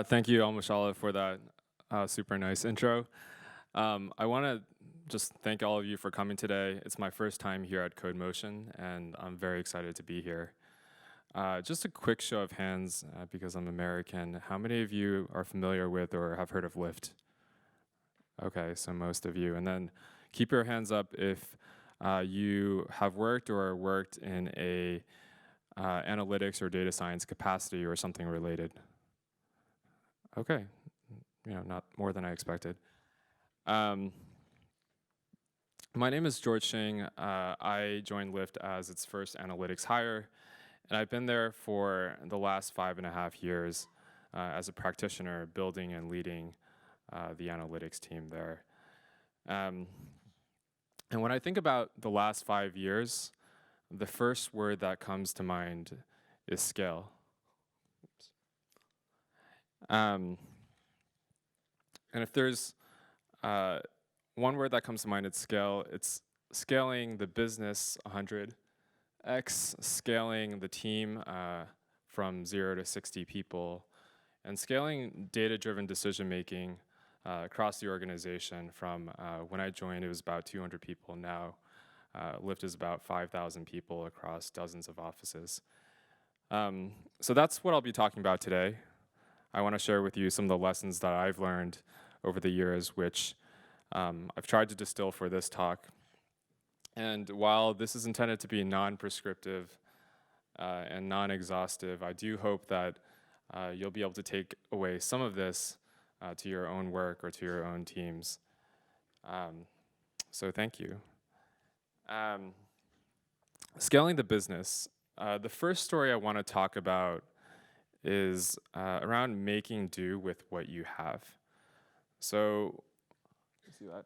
Thank you, Al-Mashallah, for that super nice intro. I want to just thank all of you for coming today. It's my first time here at Codemotion, and I'm very excited to be here. Just a quick show of hands, because I'm American. How many of you are familiar with or have heard of Lyft? Okay, so most of you. And then keep your hands up if you have worked or are worked in a analytics or data science capacity or something related. Okay, not more than I expected. My name is George Xing. I joined Lyft as its first analytics hire, and I've been there for the last 5.5 years as a practitioner, building and leading the analytics team there. And when I think about the last 5 years, the first word that comes to mind is scale. And if there's one word that comes to mind, it's scale. It's scaling the business 100x, scaling the team from 0 to 60 people, and scaling data-driven decision-making across the organization from when I joined, it was about 200 people. Now, Lyft is about 5,000 people across dozens of offices. So that's what I'll be talking about today. I want to share with you some of the lessons that I've learned over the years, which I've tried to distill for this talk. And while this is intended to be non-prescriptive and non-exhaustive, I do hope that you'll be able to take away some of this to your own work or to your own teams. So thank you. Scaling the business. The first story I want to talk about is around making do with what you have. So, see that?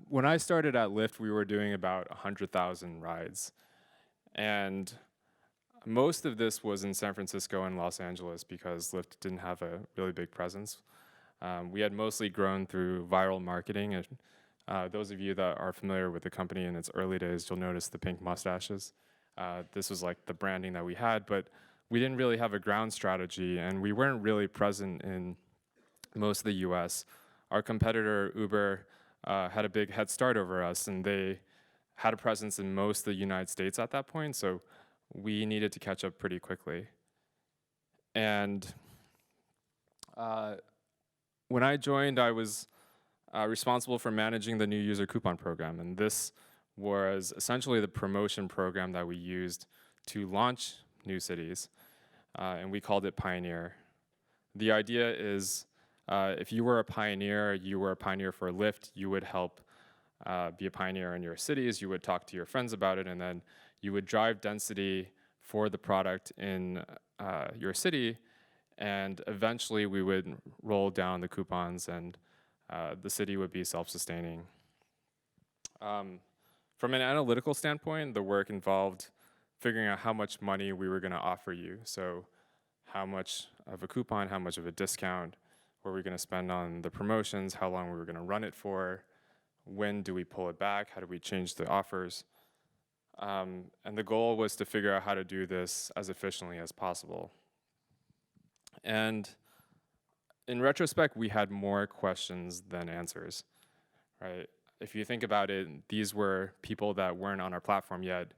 When I started at Lyft, we were doing about 100,000 rides. And most of this was in San Francisco and Los Angeles because Lyft didn't have a really big presence. We had mostly grown through viral marketing. And those of you that are familiar with the company in its early days, you'll notice the pink mustaches. This was like the branding that we had, but we didn't really have a ground strategy, and we weren't really present in most of the US. Our competitor, Uber, had a big head start over us, and they had a presence in most of the United States at that point, so we needed to catch up pretty quickly. And when I joined, I was responsible for managing the new user coupon program, and this was essentially the promotion program that we used to launch new cities, and we called it Pioneer. The idea is if you were a pioneer for Lyft, you would help be a pioneer in your cities, you would talk to your friends about it, and then you would drive density for the product in your city, and eventually we would roll down the coupons and the city would be self-sustaining. From an analytical standpoint, the work involved figuring out how much money we were going to offer you. So how much of a coupon, how much of a discount were we going to spend on the promotions, how long we were going to run it for, when do we pull it back, how do we change the offers. And the goal was to figure out how to do this as efficiently as possible. And in retrospect, we had more questions than answers, right? If you think about it, these were people that weren't on our platform yet.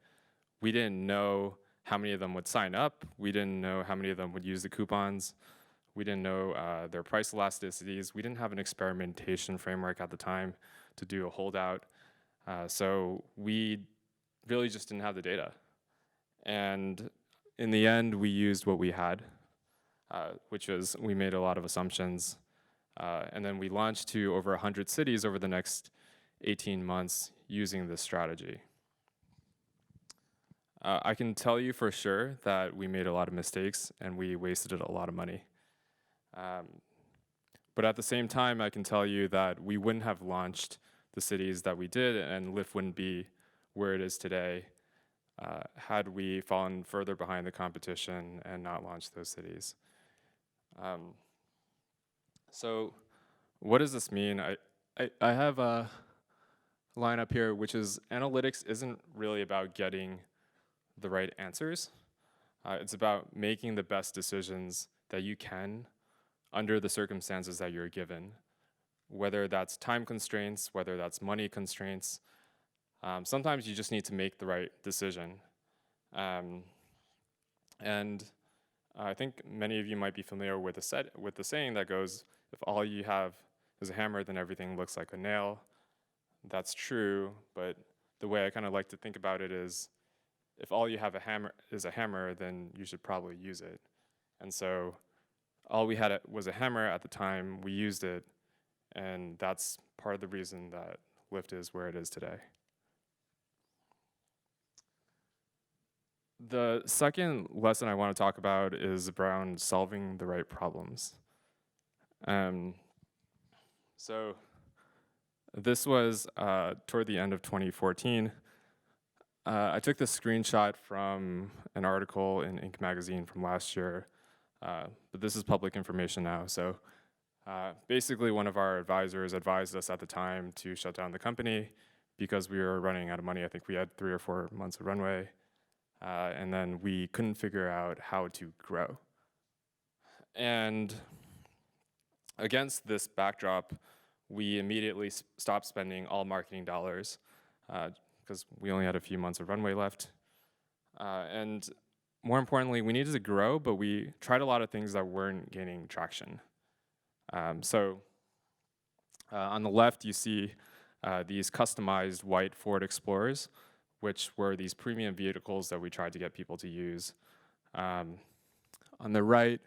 We didn't know how many of them would sign up. We didn't know how many of them would use the coupons. We didn't know their price elasticities. We didn't have an experimentation framework at the time to do a holdout. So we really just didn't have the data. And in the end, we used what we had, which was we made a lot of assumptions. And then we launched to over 100 cities over the next 18 months using this strategy. I can tell you for sure that we made a lot of mistakes and we wasted a lot of money. But at the same time, I can tell you that we wouldn't have launched the cities that we did, and Lyft wouldn't be where it is today had we fallen further behind the competition and not launched those cities. So what does this mean? I have a line up here, which is analytics isn't really about getting the right answers. It's about making the best decisions that you can under the circumstances that you're given, whether that's time constraints, whether that's money constraints. Sometimes you just need to make the right decision. And I think many of you might be familiar with the saying that goes, if all you have is a hammer, then everything looks like a nail. That's true, but the way I kind of like to think about it is, if all you have is a hammer, then you should probably use it. And so all we had was a hammer at the time, we used it, and that's part of the reason that Lyft is where it is today. The second lesson I want to talk about is around solving the right problems. So this was toward the end of 2014. I took this screenshot from an article in Inc. magazine from last year, but this is public information now. So basically, one of our advisors advised us at the time to shut down the company because we were running out of money. I think we had 3 or 4 months of runway. And then we couldn't figure out how to grow. And against this backdrop, we immediately stopped spending all marketing dollars because we only had a few months of runway left. And more importantly, we needed to grow, but we tried a lot of things that weren't gaining traction. So on the left, you see these customized white Ford Explorers, which were these premium vehicles that we tried to get people to use. On the right,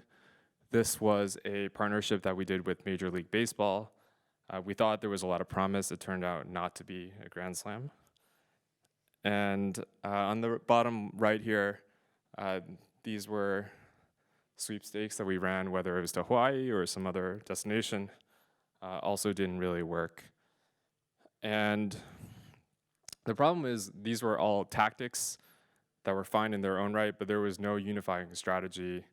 this was a partnership that we did with Major League Baseball. We thought there was a lot of promise. It turned out not to be a grand slam. And on the bottom right here, these were sweepstakes that we ran, whether it was to Hawaii or some other destination. Also didn't really work. And the problem is these were all tactics that were fine in their own right, but there was no unifying strategy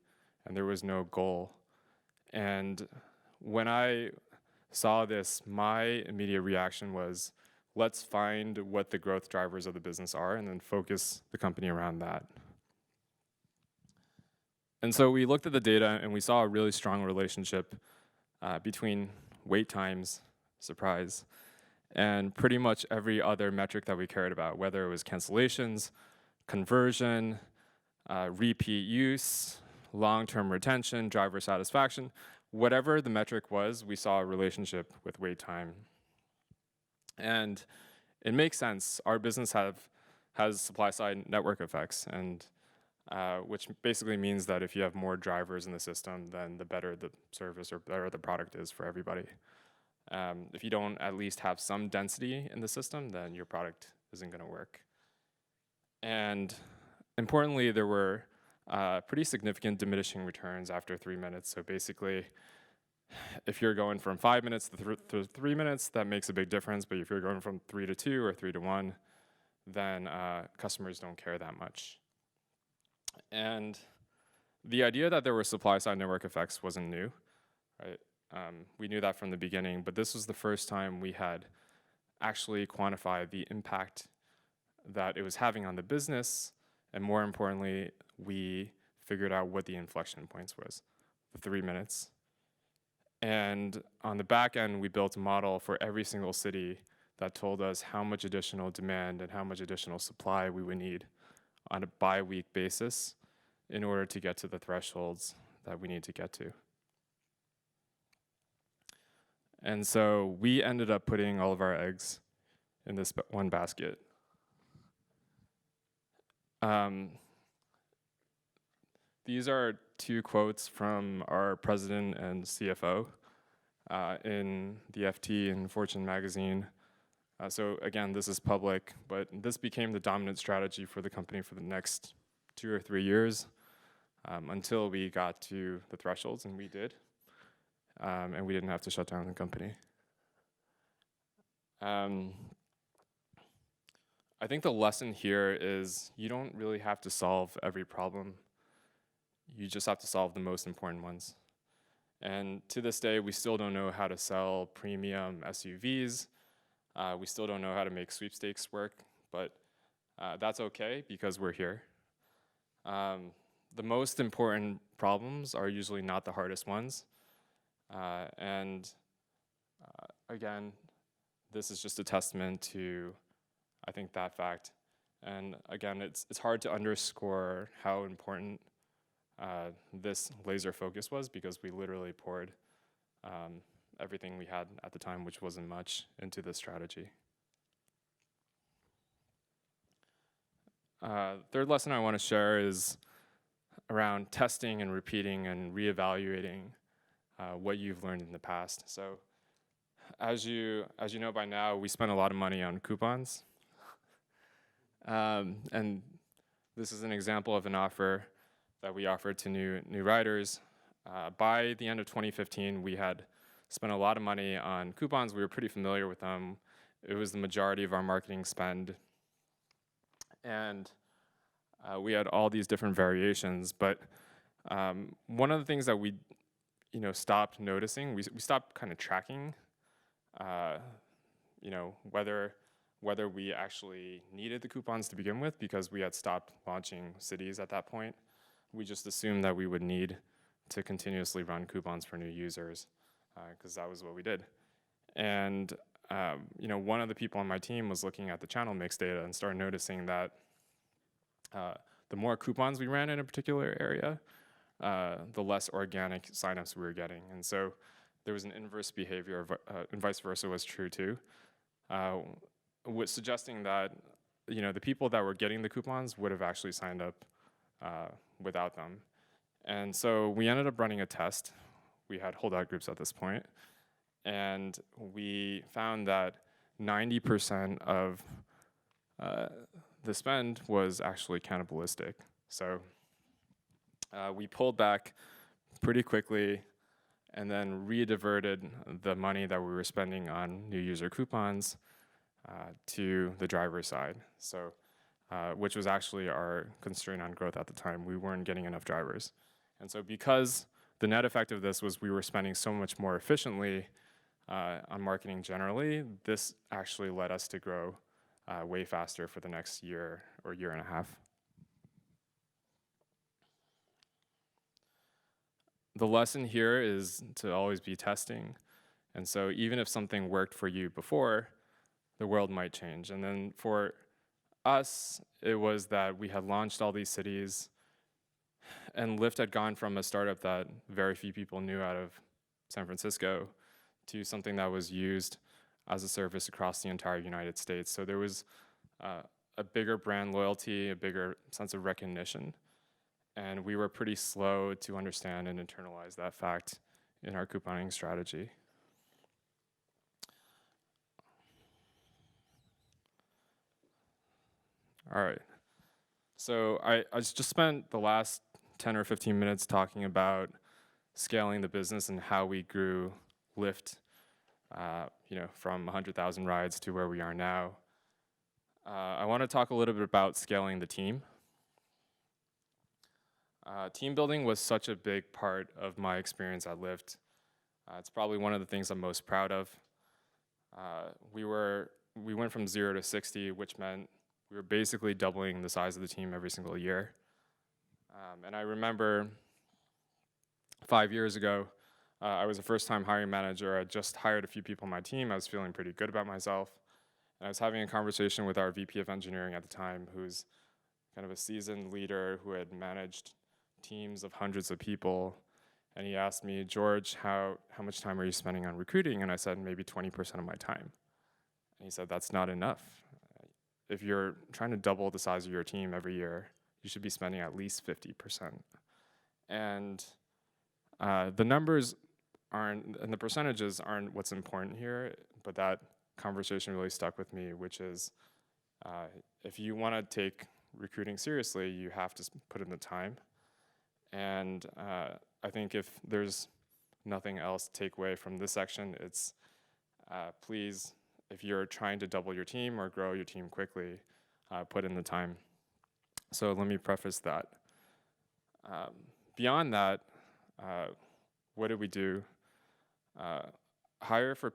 and there was no goal. And when I saw this, my immediate reaction was, let's find what the growth drivers of the business are and then focus the company around that. And so we looked at the data and we saw a really strong relationship between wait times, surprise, and pretty much every other metric that we cared about, whether it was cancellations, conversion, repeat use, long-term retention, driver satisfaction. Whatever the metric was, we saw a relationship with wait time. And it makes sense. Our business has supply-side network effects, and which basically means that if you have more drivers in the system, then the better the service or better the product is for everybody. If you don't at least have some density in the system, then your product isn't going to work. And importantly, there were pretty significant diminishing returns after 3 minutes. So basically, if you're going from 5 minutes to 3 minutes, that makes a big difference. But if you're going from 3 to 2 or 3 to 1, then customers don't care that much. And the idea that there were supply-side network effects wasn't new, right? We knew that from the beginning, but this was the first time we had actually quantified the impact that it was having on the business, and more importantly, we figured out what the inflection points was, the 3 minutes. And on the back end, we built a model for every single city that told us how much additional demand and how much additional supply we would need on a bi-week basis in order to get to the thresholds that we need to get to. And so we ended up putting all of our eggs in this one basket. These are 2 quotes from our president and CFO in the FT and Fortune magazine. So again, this is public, but this became the dominant strategy for the company for the next 2 or 3 years until we got to the thresholds, and we did. And we didn't have to shut down the company. I think the lesson here is you don't really have to solve every problem. You just have to solve the most important ones. And to this day, we still don't know how to sell premium SUVs. We still don't know how to make sweepstakes work, but that's okay because we're here. the most important problems are usually not the hardest ones. And again, this is just a testament to, I think, that fact. And again, it's hard to underscore how important this laser focus was, because we literally poured everything we had at the time, which wasn't much, into this strategy. Third lesson I want to share is around testing and repeating and reevaluating what you've learned in the past. So as you know by now, we spent a lot of money on coupons. And this is an example of an offer that we offered to new riders. By the end of 2015, we had spent a lot of money on coupons. We were pretty familiar with them. It was the majority of our marketing spend. And we had all these different variations. But one of the things that we stopped noticing, we stopped kind of tracking whether we actually needed the coupons to begin with, because we had stopped launching cities at that point. We just assumed that we would need to continuously run coupons for new users, because that was what we did. And one of the people on my team was looking at the channel mix data and started noticing that the more coupons we ran in a particular area, the less organic signups we were getting. And so there was an inverse behavior, and vice versa was true too, suggesting that the people that were getting the coupons would have actually signed up without them. And so we ended up running a test. We had holdout groups at this point, and we found that 90% of the spend was actually cannibalistic. So we pulled back pretty quickly and then re-diverted the money that we were spending on new user coupons to the driver side, so which was actually our constraint on growth at the time. We weren't getting enough drivers. And so because the net effect of this was we were spending so much more efficiently on marketing generally, this actually led us to grow way faster for the next year or year and a half. The lesson here is to always be testing. And so even if something worked for you before, the world might change. And then for us, it was that we had launched all these cities, and Lyft had gone from a startup that very few people knew out of San Francisco to something that was used as a service across the entire United States. So there was a bigger brand loyalty, a bigger sense of recognition. And we were pretty slow to understand and internalize that fact in our couponing strategy. All right. So I just spent the last 10 or 15 minutes talking about scaling the business and how we grew Lyft, from 100,000 rides to where we are now. I want to talk a little bit about scaling the team. Team building was such a big part of my experience at Lyft. It's probably one of the things I'm most proud of. We went from 0 to 60, which meant we were basically doubling the size of the team every single year. And I remember 5 years ago, I was a first-time hiring manager. I just hired a few people on my team. I was feeling pretty good about myself. And I was having a conversation with our VP of engineering at the time, who's kind of a seasoned leader who had managed teams of hundreds of people. And he asked me, George, how much time are you spending on recruiting? And I said, maybe 20% of my time. And he said, that's not enough. If you're trying to double the size of your team every year, you should be spending at least 50%. And the numbers aren't, and the percentages aren't what's important here, but that conversation really stuck with me, which is if you want to take recruiting seriously, you have to put in the time. And I think if there's nothing else to take away from this section, it's please, if you're trying to double your team or grow your team quickly, put in the time. So let me preface that. Beyond that, what did we do? Hire for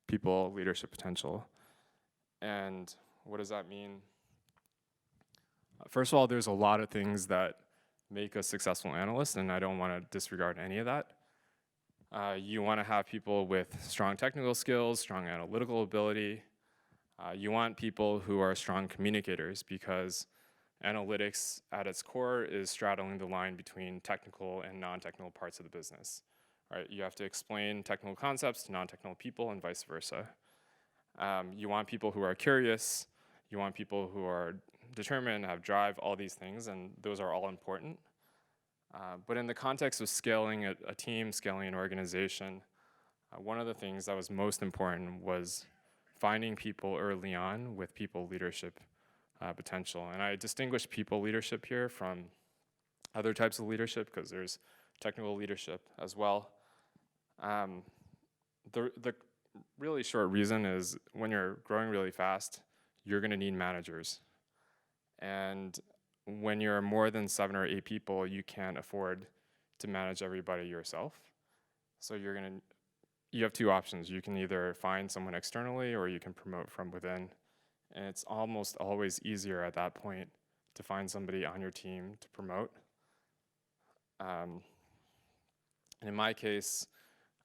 people leadership potential. And what does that mean? First of all, there's a lot of things that make a successful analyst, and I don't want to disregard any of that. You want to have people with strong technical skills, strong analytical ability. You want people who are strong communicators, because analytics at its core is straddling the line between technical and non-technical parts of the business. Right? You have to explain technical concepts to non-technical people and vice versa. You want people who are curious. You want people who are determined, have drive, all these things, and those are all important. But in the context of scaling a team, scaling an organization, one of the things that was most important was finding people early on with people leadership potential. And I distinguish people leadership here from other types of leadership, because there's technical leadership as well. The really short reason is when you're growing really fast, you're going to need managers. And when you're more than 7 or 8 people, you can't afford to manage everybody yourself. So you have two options. You can either find someone externally, or you can promote from within. And it's almost always easier at that point to find somebody on your team to promote. And in my case,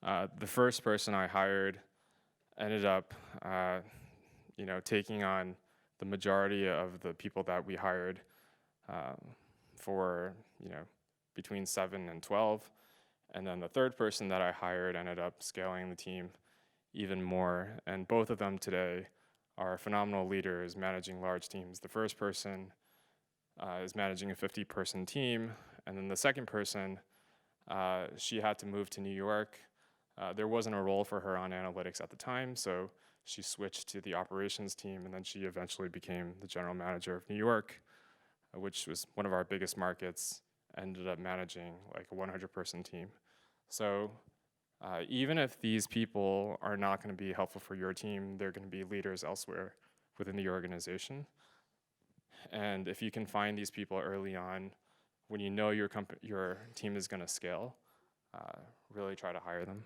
the first person I hired ended up taking on the majority of the people that we hired for between 7 and 12. And then the third person that I hired ended up scaling the team even more. And both of them today are phenomenal leaders managing large teams. The first person is managing a 50-person team. And then the second person, she had to move to New York. There wasn't a role for her on analytics at the time, so she switched to the operations team, and then she eventually became the general manager of New York, which was one of our biggest markets, ended up managing like a 100-person team. So even if these people are not going to be helpful for your team, they're going to be leaders elsewhere within the organization. And if you can find these people early on, when you know your team is going to scale, really try to hire them.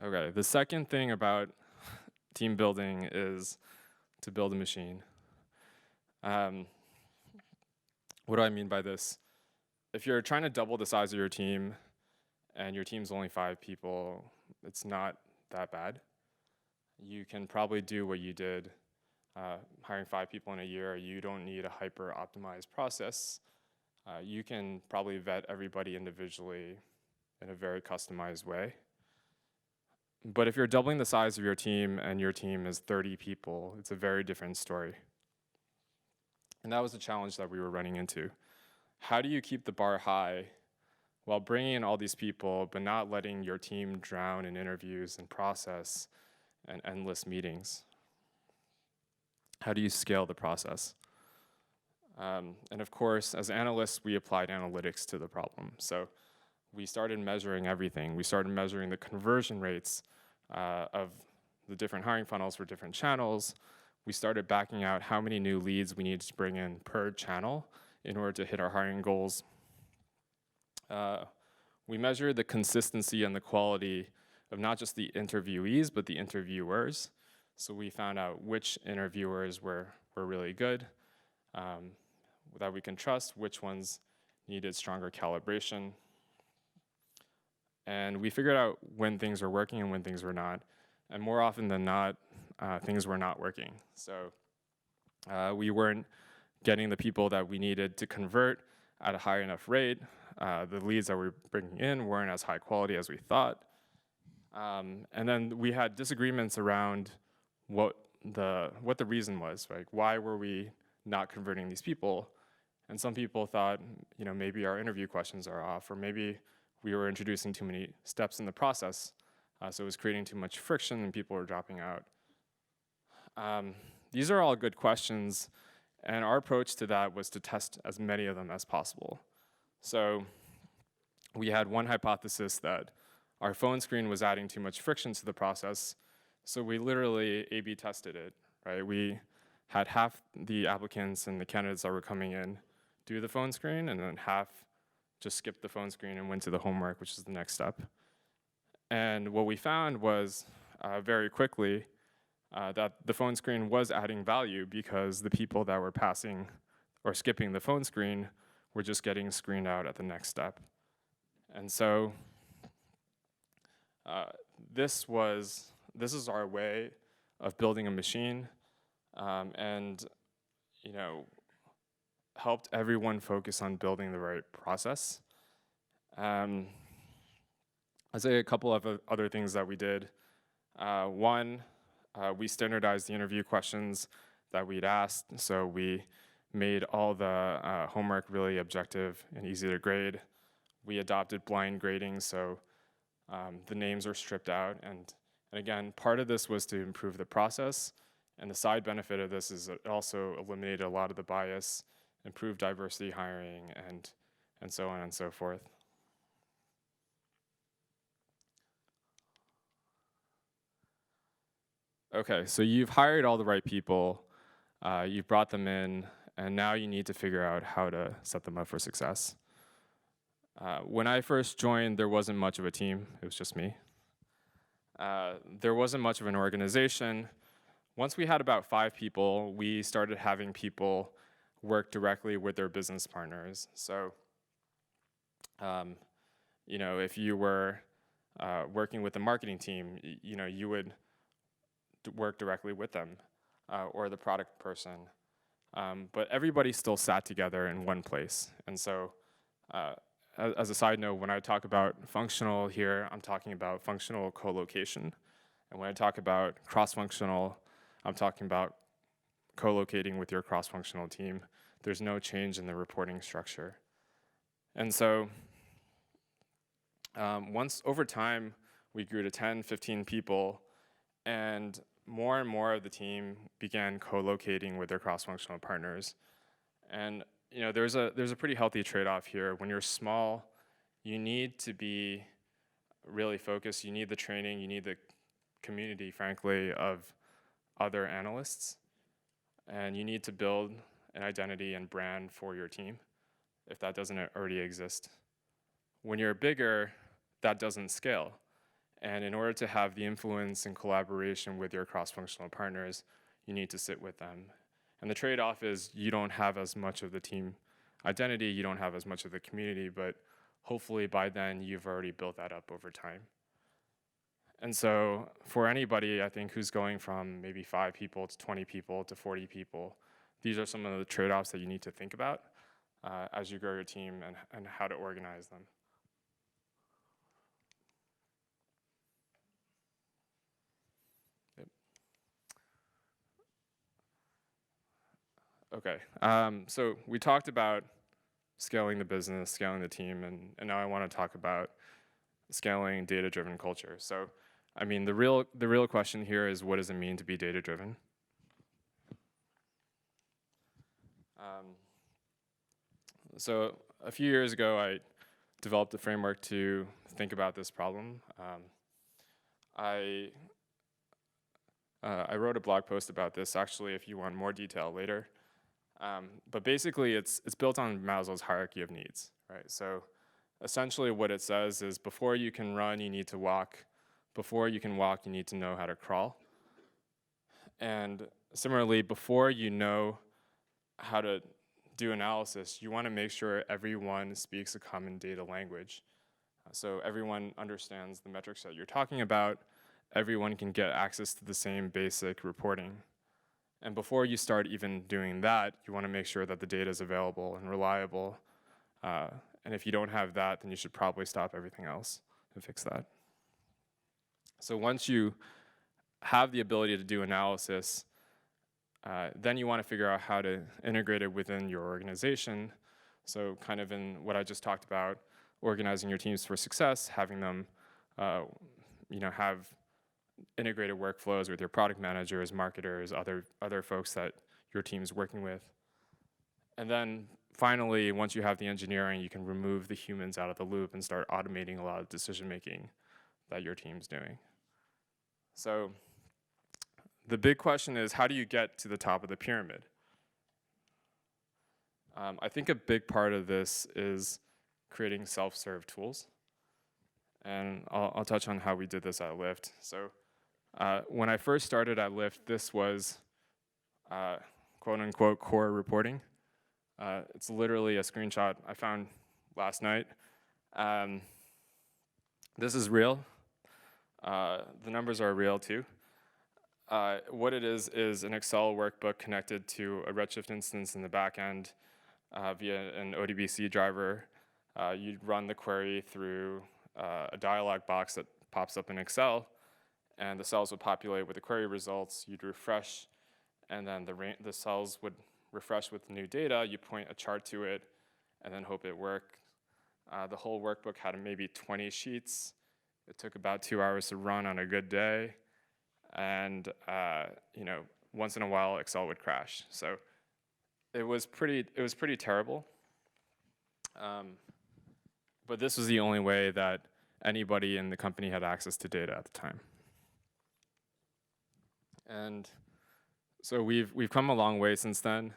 Okay, the second thing about team building is to build a machine. What do I mean by this? If you're trying to double the size of your team and your team's only 5 people, it's not that bad. You can probably do what you did hiring 5 people in a year. You don't need a hyper-optimized process. You can probably vet everybody individually in a very customized way. But if you're doubling the size of your team and your team is 30 people, it's a very different story. And that was the challenge that we were running into. How do you keep the bar high while bringing in all these people, but not letting your team drown in interviews and process and endless meetings? How do you scale the process? And of course, as analysts, we applied analytics to the problem. So we started measuring everything. We started measuring the conversion rates of the different hiring funnels for different channels. We started backing out how many new leads we needed to bring in per channel in order to hit our hiring goals. We measured the consistency and the quality of not just the interviewees, but the interviewers. So we found out which interviewers were really good, that we can trust, which ones needed stronger calibration. And we figured out when things were working and when things were not. And more often than not, things were not working. So we weren't getting the people that we needed to convert at a high enough rate. The leads that we were bringing in weren't as high quality as we thought. And then we had disagreements around what the reason was. Like, why were we not converting these people? And some people thought, maybe our interview questions are off, or maybe we were introducing too many steps in the process, so it was creating too much friction and people were dropping out. These are all good questions, and our approach to that was to test as many of them as possible. So we had one hypothesis that our phone screen was adding too much friction to the process, so we literally A/B tested it, right? We had half the applicants and the candidates that were coming in do the phone screen, and then half just skipped the phone screen and went to the homework, which is the next step. And what we found was, very quickly that the phone screen was adding value because the people that were passing or skipping the phone screen were just getting screened out at the next step. And so this is our way of building a machine, and helped everyone focus on building the right process. I'd say a couple of other things that we did. One, we standardized the interview questions that we'd asked, so we made all the homework really objective and easy to grade. We adopted blind grading, so the names are stripped out, and again, part of this was to improve the process, and the side benefit of this is it also eliminated a lot of the bias, improved diversity hiring, and so on and so forth. Okay, so you've hired all the right people, you've brought them in, and now you need to figure out how to set them up for success. When I first joined, there wasn't much of a team, it was just me. There wasn't much of an organization. Once we had about 5 people, we started having people work directly with their business partners. So, if you were working with the marketing team, you would work directly with them or the product person. But everybody still sat together in one place. And so, as a side note, when I talk about functional here, I'm talking about functional co-location. And when I talk about cross-functional, I'm talking about co-locating with your cross-functional team. There's no change in the reporting structure. And so once over time, we grew to 10, 15 people, and more of the team began co-locating with their cross-functional partners. And there's a pretty healthy trade-off here. When you're small, you need to be really focused. You need the training. You need the community, frankly, of other analysts. And you need to build an identity and brand for your team if that doesn't already exist. When you're bigger, that doesn't scale. And in order to have the influence and collaboration with your cross-functional partners, you need to sit with them. And the trade-off is you don't have as much of the team identity, you don't have as much of the community, but hopefully by then you've already built that up over time. And so for anybody, I think, who's going from maybe 5 people to 20 people to 40 people, these are some of the trade-offs that you need to think about as you grow your team and how to organize them. Okay, so we talked about scaling the business, scaling the team, and now I want to talk about scaling data-driven culture. So, I mean, the real question here is, what does it mean to be data-driven? So a few years ago, I developed a framework to think about this problem. I wrote a blog post about this, actually, if you want more detail later. But basically, it's built on Maslow's hierarchy of needs, right? So essentially what it says is before you can run, you need to walk. Before you can walk, you need to know how to crawl. And similarly, before you know how to do analysis, you want to make sure everyone speaks a common data language. So everyone understands the metrics that you're talking about. Everyone can get access to the same basic reporting. And before you start even doing that, you want to make sure that the data is available and reliable. And if you don't have that, then you should probably stop everything else and fix that. So once you have the ability to do analysis, then you want to figure out how to integrate it within your organization. So kind of in what I just talked about, organizing your teams for success, having them have integrated workflows with your product managers, marketers, other folks that your team's working with. And then finally, once you have the engineering, you can remove the humans out of the loop and start automating a lot of decision-making that your team's doing. So the big question is, how do you get to the top of the pyramid? I think a big part of this is creating self-serve tools. And I'll touch on how we did this at Lyft. So When I first started at Lyft, this was quote unquote core reporting. It's literally a screenshot I found last night. This is real. The numbers are real too. What it is an Excel workbook connected to a Redshift instance in the back end via an ODBC driver. You'd run the query through a dialog box that pops up in Excel, and the cells would populate with the query results. You'd refresh, and then the cells would refresh with new data. You point a chart to it, and then hope it worked. The whole workbook had maybe 20 sheets. It took about 2 hours to run on a good day. And once in a while, Excel would crash. So it was pretty terrible. But this was the only way that anybody in the company had access to data at the time. And so we've come a long way since then.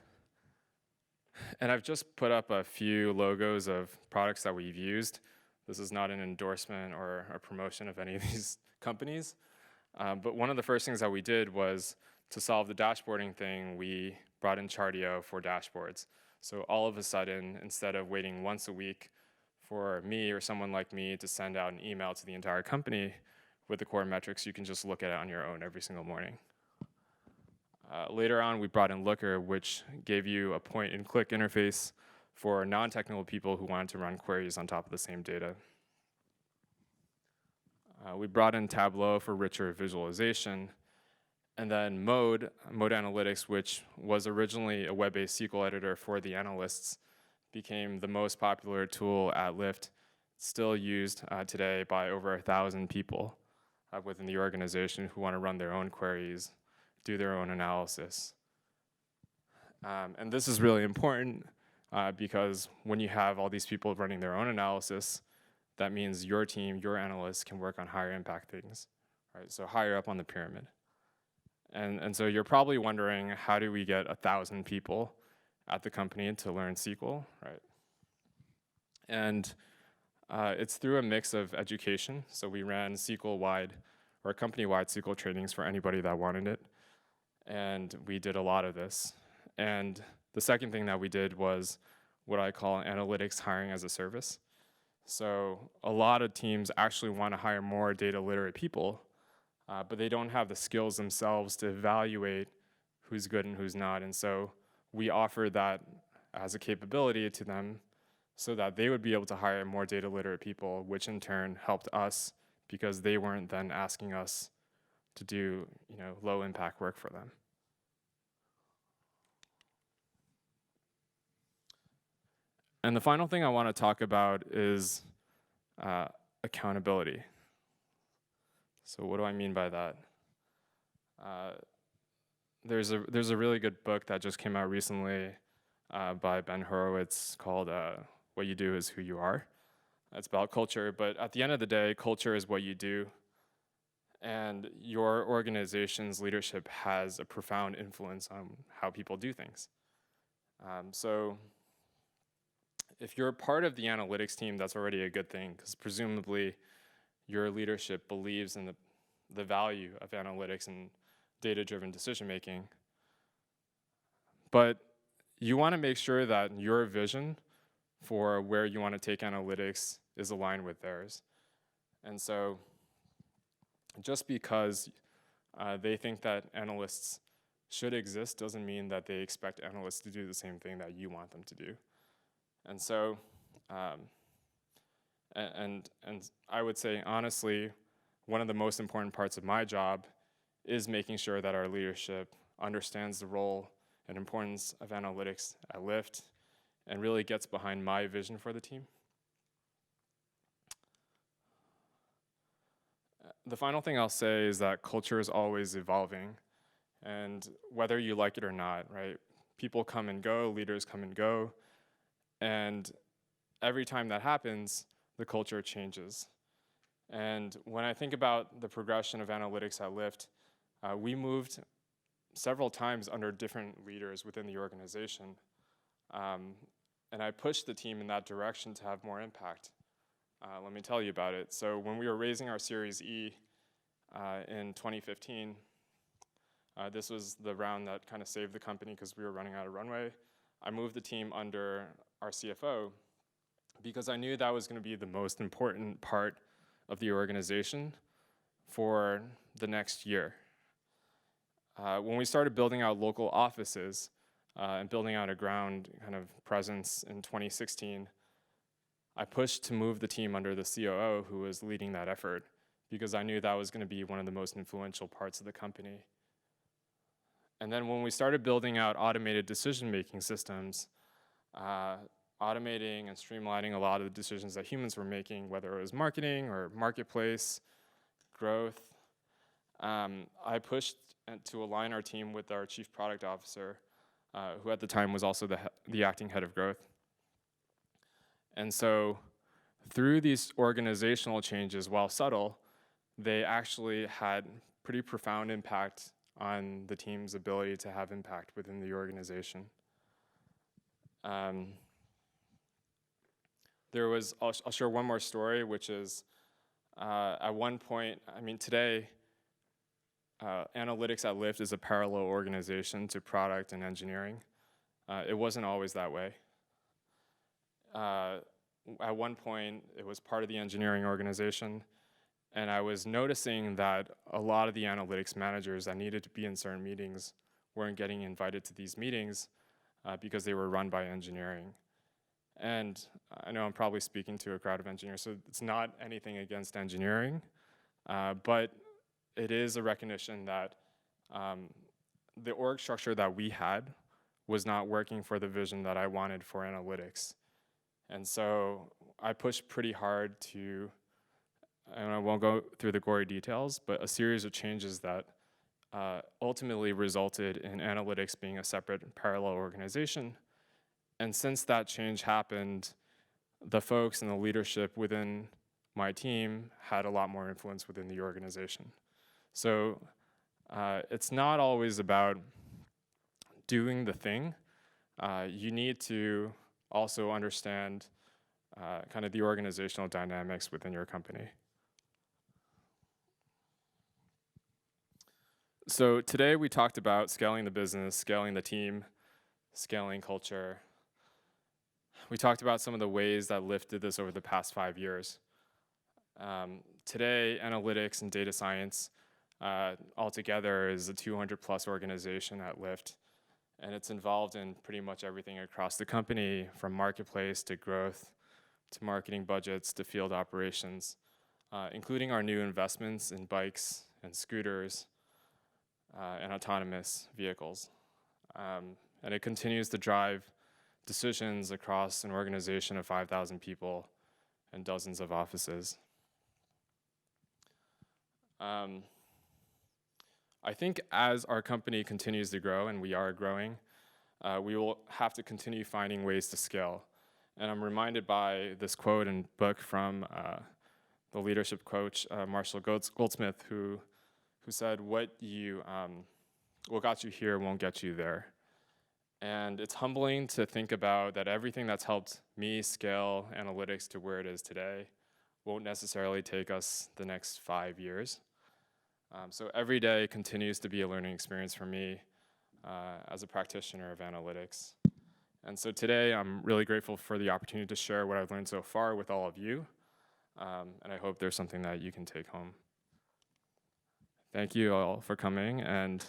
And I've just put up a few logos of products that we've used. This is not an endorsement or a promotion of any of these companies. But one of the first things that we did was to solve the dashboarding thing, we brought in Chartio for dashboards. So all of a sudden, instead of waiting once a week for me or someone like me to send out an email to the entire company with the core metrics, you can just look at it on your own every single morning. Later on, we brought in Looker, which gave you a point-and-click interface for non-technical people who wanted to run queries on top of the same data. We brought in Tableau for richer visualization, and then Mode Analytics, which was originally a web-based SQL editor for the analysts, became the most popular tool at Lyft, still used today by over 1,000 people within the organization who want to run their own queries, do their own analysis. And this is really important because when you have all these people running their own analysis, that means your team, your analysts can work on higher impact things, right? So higher up on the pyramid. And so you're probably wondering, how do we get 1,000 people at the company to learn SQL, right? And it's through a mix of education. So we ran SQL-wide or company-wide SQL trainings for anybody that wanted it. And we did a lot of this. And the second thing that we did was what I call analytics hiring as a service. So a lot of teams actually want to hire more data literate people, but they don't have the skills themselves to evaluate who's good and who's not. And so we offered that as a capability to them so that they would be able to hire more data literate people, which in turn helped us because they weren't then asking us to do low impact work for them. And the final thing I want to talk about is accountability. So what do I mean by that? There's a really good book that just came out recently by Ben Horowitz called What You Do Is Who You Are. It's about culture, but at the end of the day, culture is what you do. And your organization's leadership has a profound influence on how people do things. So if you're part of the analytics team, that's already a good thing, because presumably your leadership believes in the value of analytics and data-driven decision-making. But you want to make sure that your vision for where you want to take analytics is aligned with theirs. And so just because they think that analysts should exist doesn't mean that they expect analysts to do the same thing that you want them to do. And so, and I would say, honestly, one of the most important parts of my job is making sure that our leadership understands the role and importance of analytics at Lyft and really gets behind my vision for the team. The final thing I'll say is that culture is always evolving, and whether you like it or not, right? People come and go, leaders come and go, and every time that happens, the culture changes. And when I think about the progression of analytics at Lyft, we moved several times under different leaders within the organization. And I pushed the team in that direction to have more impact. Let me tell you about it. So when we were raising our Series E, in 2015. This was the round that kind of saved the company because we were running out of runway. I moved the team under our CFO because I knew that was going to be the most important part of the organization for the next year. When we started building out local offices and building out a ground kind of presence in 2016, I pushed to move the team under the COO who was leading that effort because I knew that was going to be one of the most influential parts of the company. And then when we started building out automated decision-making systems, automating and streamlining a lot of the decisions that humans were making, whether it was marketing or marketplace, growth, I pushed to align our team with our chief product officer, who at the time was also the acting head of growth. And so through these organizational changes, while subtle, they actually had pretty profound impact on the team's ability to have impact within the organization. I'll share one more story, which is at one point, today, analytics at Lyft is a parallel organization to product and engineering. It wasn't always that way. At one point, it was part of the engineering organization, and I was noticing that a lot of the analytics managers that needed to be in certain meetings weren't getting invited to these meetings because they were run by engineering. And I know I'm probably speaking to a crowd of engineers, so it's not anything against engineering, but it is a recognition that the org structure that we had was not working for the vision that I wanted for analytics. And so I pushed pretty hard to, and I won't go through the gory details, but a series of changes that ultimately resulted in analytics being a separate parallel organization. And since that change happened, the folks and the leadership within my team had a lot more influence within the organization. So it's not always about doing the thing. You need to also understand kind of the organizational dynamics within your company. So today we talked about scaling the business, scaling the team, scaling culture. We talked about some of the ways that Lyft did this over the past 5 years. Today, analytics and data science altogether is a 200+ organization at Lyft, and it's involved in pretty much everything across the company, from marketplace to growth, to marketing budgets, to field operations, including our new investments in bikes and scooters and autonomous vehicles. And it continues to drive decisions across an organization of 5,000 people and dozens of offices. I think as our company continues to grow, and we are growing, we will have to continue finding ways to scale. And I'm reminded by this quote and book from the leadership coach, Marshall Goldsmith, who said, what got you here won't get you there. And it's humbling to think about that everything that's helped me scale analytics to where it is today won't necessarily take us the next 5 years. So every day continues to be a learning experience for me as a practitioner of analytics. And so today I'm really grateful for the opportunity to share what I've learned so far with all of you. And I hope there's something that you can take home. Thank you all for coming, and